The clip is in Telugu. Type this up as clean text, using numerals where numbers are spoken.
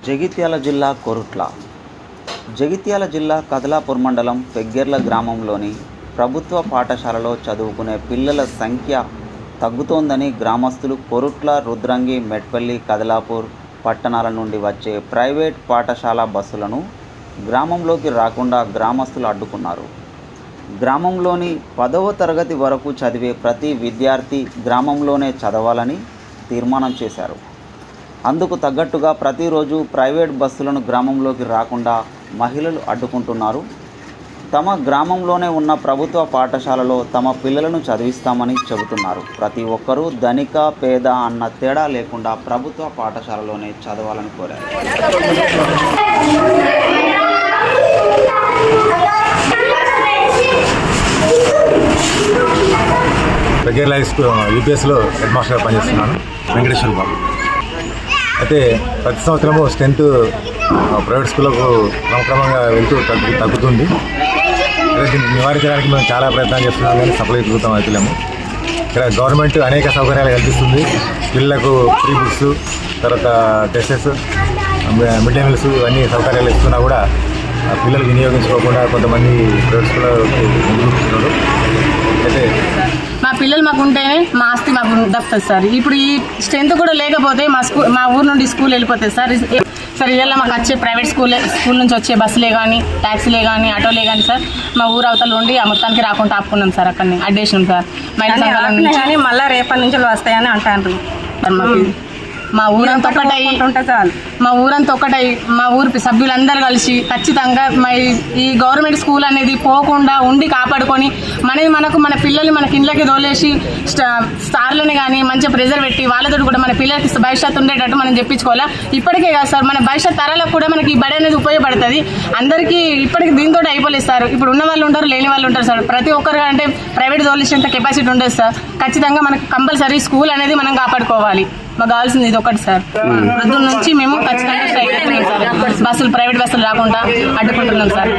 జగిత్యాల జిల్లా కొరుట్ల. జగిత్యాల జిల్లా కదలాపూర్ మండలం పెగ్గెర్ల గ్రామంలోని ప్రభుత్వ పాఠశాలలో చదువుకునే పిల్లల సంఖ్య తగ్గుతోందని గ్రామస్తులు కొరుట్ల, రుద్రంగి, మెట్పల్లి, కదలాపూర్ పట్టణాల నుండి వచ్చే ప్రైవేట్ పాఠశాల బస్సులను గ్రామంలోకి రాకుండా గ్రామస్తులు అడ్డుకున్నారు. గ్రామంలోని 10వ తరగతి వరకు చదివే ప్రతి విద్యార్థి గ్రామంలోనే చదవాలని తీర్మానం చేశారు. అందుకు తగ్గట్టుగా ప్రతిరోజు ప్రైవేట్ బస్సులను గ్రామంలోకి రాకుండా మహిళలు అడ్డుకుంటున్నారు. తమ గ్రామంలోనే ఉన్న ప్రభుత్వ పాఠశాలలో తమ పిల్లలను చదివిస్తామని చెబుతున్నారు. ప్రతి ఒక్కరూ ధనిక పేద అన్న తేడా లేకుండా ప్రభుత్వ పాఠశాలలోనే చదవాలని కోరారు. పెగ్గెర్ల హై స్కూల్ యూపీఎస్లో హెడ్ మాస్టర్గా పనిచేస్తున్నాను. వెంకటేశ్వర బాబు. అయితే ప్రతి సంవత్సరము స్ట్రెంత్ ప్రైవేట్ స్కూళ్ళకు క్రమక్రమంగా వెళ్తూ తగ్గుతుంది. దీన్ని నివారించడానికి మేము చాలా ప్రయత్నాలు చేస్తున్నాం, కానీ సఫలీకృతం అవుతలేము. ఇక్కడ గవర్నమెంట్ అనేక సౌకర్యాలు కల్పిస్తుంది. పిల్లలకు ఫ్రీ బుక్స్, తర్వాత డ్రెస్సెస్, మిడ్ డే మీల్స్ అన్ని సౌకర్యాలు ఇస్తున్నా కూడా పిల్లలు వినియోగించుకోకుండా కొంతమంది ప్రైవేట్ స్కూళ్ళకు ముందుకు. అయితే మా పిల్లలు మాకు ఉంటేనే మా ఆస్తి మాకు దక్కుతుంది సార్. ఇప్పుడు ఈ స్ట్రెంత్ కూడా లేకపోతే మా ఊరు నుండి స్కూల్ వెళ్ళిపోతుంది సార్. ఇలా మాకు వచ్చే ప్రైవేట్ స్కూల్ నుంచి వచ్చే బస్సులే కానీ, ట్యాక్సీలే కానీ, ఆటోలే కానీ సార్ మా ఊరు అవతల ఉండి ఆ మొత్తానికి రాకుండా ఆపుకున్నాం సార్. అక్కడిని అడ్డేసినాం సార్. కానీ మళ్ళీ రేపటి నుంచి వస్తాయని అంటారు. మా ఊరంతా ఒకటై మా ఊరి సభ్యులందరూ కలిసి ఖచ్చితంగా ఈ గవర్నమెంట్ స్కూల్ అనేది పోకుండా ఉండి కాపాడుకొని మనకు మన పిల్లలు మనకి ఇంట్లోకి తోలేసి స్టార్లని కానీ మంచిగా ప్రెజర్ పెట్టి వాళ్ళతో కూడా మన పిల్లలకి భవిష్యత్తు ఉండేటట్టు మనం చెప్పించుకోవాలా. ఇప్పటికే కాదు సార్, మన భవిష్యత్ తరాలకు కూడా మనకి ఈ బడి అనేది ఉపయోగపడుతుంది. అందరికీ ఇప్పటికి దీంతో అయిపోలేదు సార్. ఇప్పుడు ఉన్న వాళ్ళు ఉంటారు, లేని వాళ్ళు ఉంటారు సార్. ప్రతి ఒక్కరు అంటే ప్రైవేట్ తోలేసేంత కెపాసిటీ ఉండదు సార్. ఖచ్చితంగా మనకి కంపల్సరీ స్కూల్ అనేది మనం కాపాడుకోవాలి. మాకు కావాల్సింది ఇది ఒకటి సార్. వృద్ధుల నుంచి మేము ఖచ్చితంగా స్ట్రైక్ అవుతున్నాం సార్. ప్రైవేట్ బస్సులు రాకుండా అడ్డుకుంటున్నాం సార్.